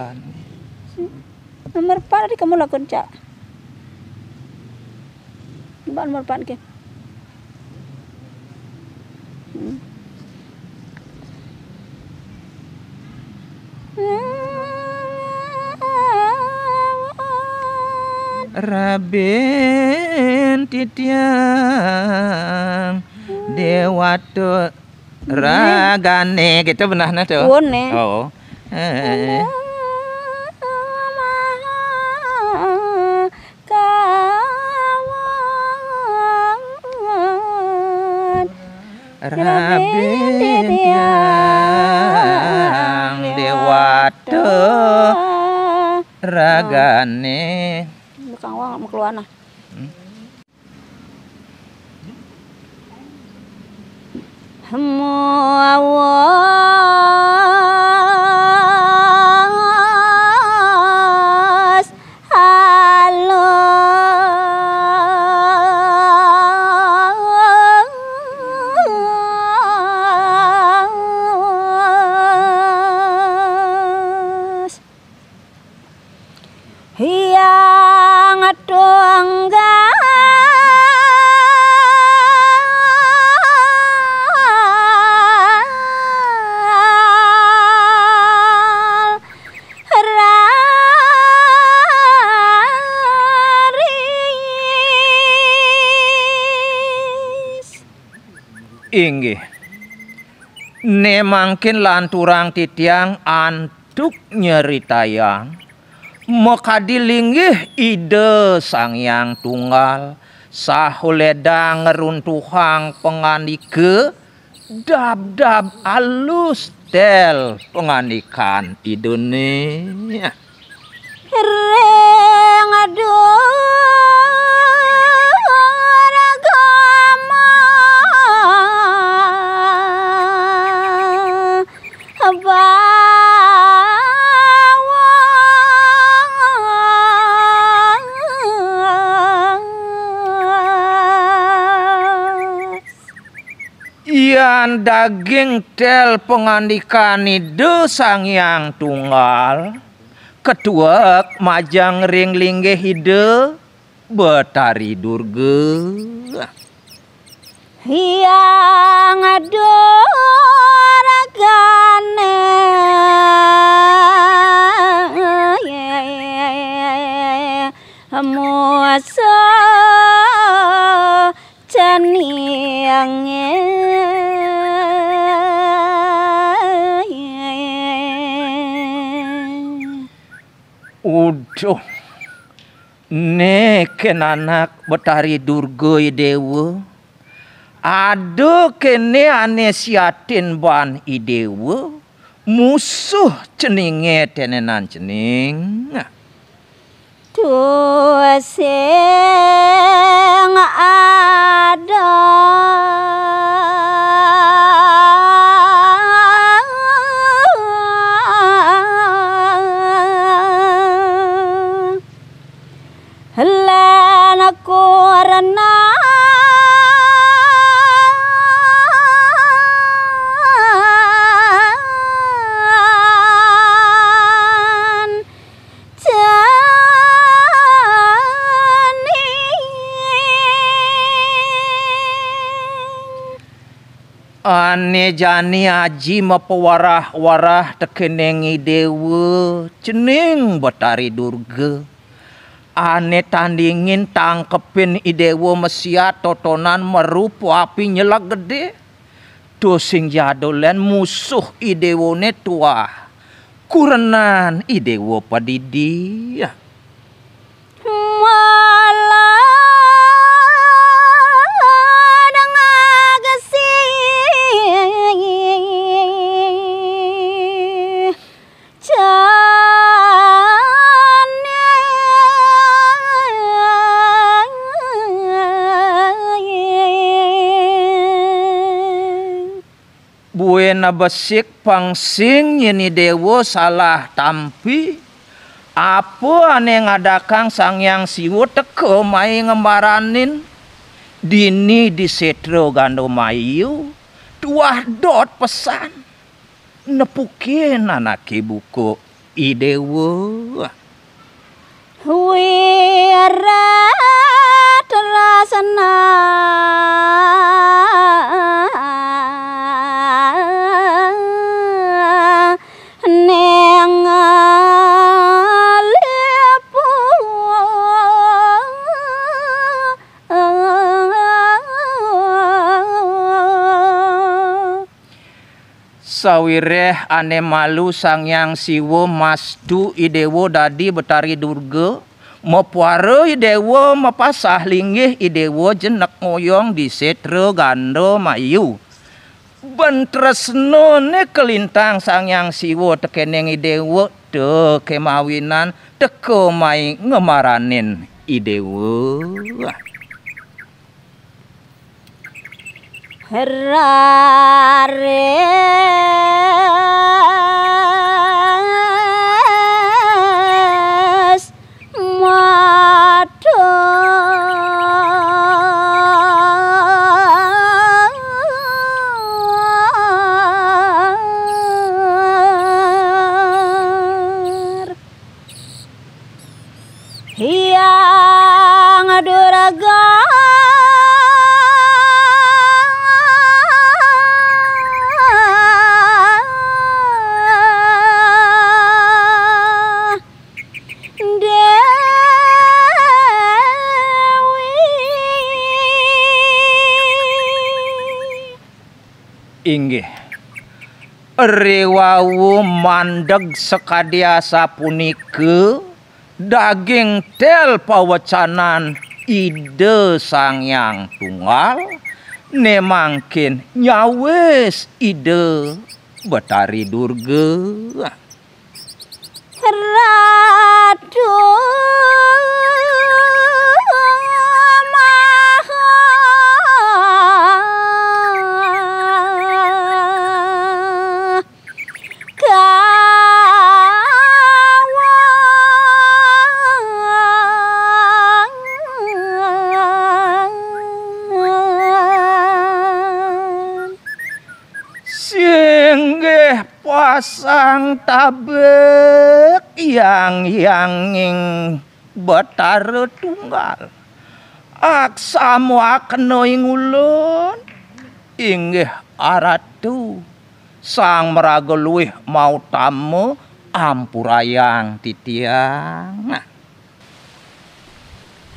kan. Nomor 4 di kamu lakon cak. Mbak nomor 4 ke. Raben titiang dewatu ragane gitu benar na tuh. Wone. Oh. Raben titiang dewatu ragane. Bukan wang mau keluar nah. Awas halus yang inggih ne mangkin lanturang titiang antuk nyeritayang mekadilinggih ide Sang Hyang Tunggal sahuleda ngeruntuhang pengandike dab-dab alus tel pengandikan idene reng aduh Ian daging tel pengandikan ide Sang Hyang Tunggal ketuak majang ring linggih ide Betari Durga yang aduh ragane muasa caniange uduh neken anak Betari Durga idewa aduh kene ane siatin ban idewa musuh ceninge tenenan cening tuh sing ada lan korna ane jani aji mepewarah-warah tekenengi dewa cening Betari Durga ane tandingin tangkepin idewo mesia totonan merupu api nyelak gede dosing jadolen musuh idewone tua kurenan idewo padidi buena besik pangsing yeni dewo salah tampi apa ane ngadakang Sang Hyang Siwo teko mai ngembaranin dini di setro Gandomayu tuah dot pesan nepukin anak ibuku idewa. Wiratrasana neng lepu sawireh ane malu Sangyang Siwa masdu idewo dadi Betari Durga mepuara idewo mapasah linggih idewo jenek ngoyong di setra gando mayu bentresno ne kelintang Sangyang Siwa tekeneng idewo te kemawinan teko mai ngemaranin idewo. Rares mador Hyang Duraga inggih rewawu mandeg sekadiasa punike daging tel pawacanan ide Sangyang Tunggal ne mangkin nyawes ide Betari Durga. Ratu singgih pasang tabek yang yanging Betara Tunggal aksamu akeno ing ulun inggih aratu sang meraga luwih mau tamu ampurayang titiang.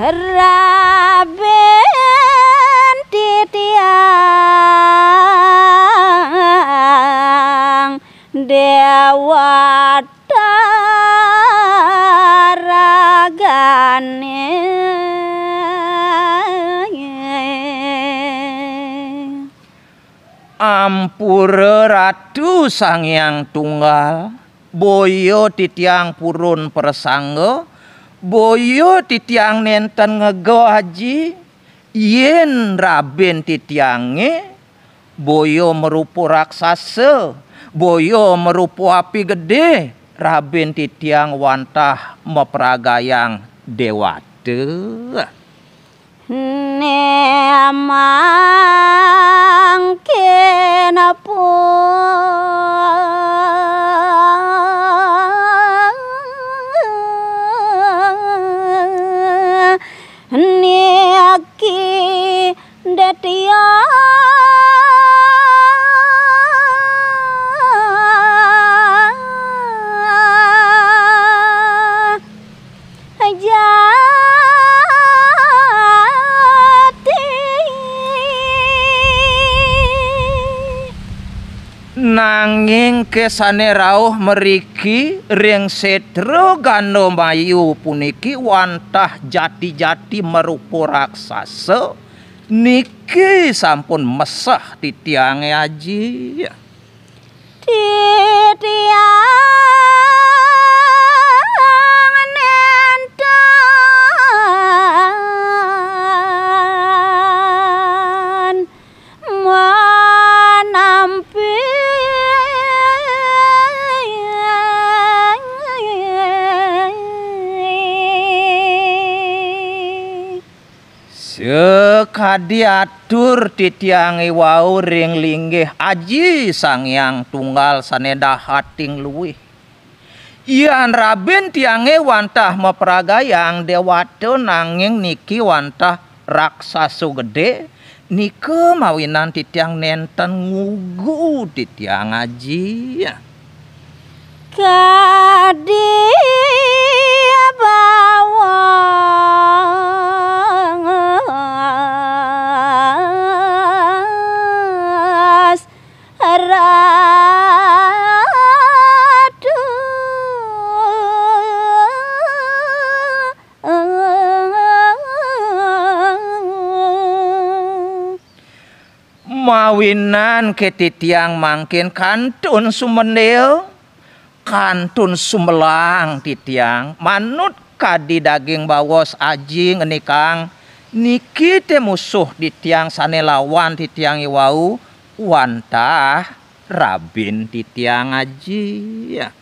Raben titiang dewata ragane ampura Ratu Sangyang Tunggal boyo titiang purun persangga boyo titiang nenten ngego haji yen raben titiange boyo merupu raksasa boyo merupu api gede raben titiang wantah meperagayang dewata nemang kenapa niaki detia nanging kesane rauh meriki ring setra gando mayu puniki wantah jati-jati merupa raksasa niki sampun mesah titiange aji titiang nentan menampi sekadiatur titiange wau ring linggih aji Sangyang Tunggal sanedah hating luwih Yan rabin tiange wantah meperagayang dewata nanging niki wantah raksaso gede nike mawinan titiang nenten ngugu titiang ngaji ya. Kadi bawas ratu mawinan ketitiang mangkin kantun sumendel kantun sumelang titiang manut kadi daging bawos aji ngenikang niki te musuh titiang sanelawan titiang iwau wantah rabin titiang aji ya.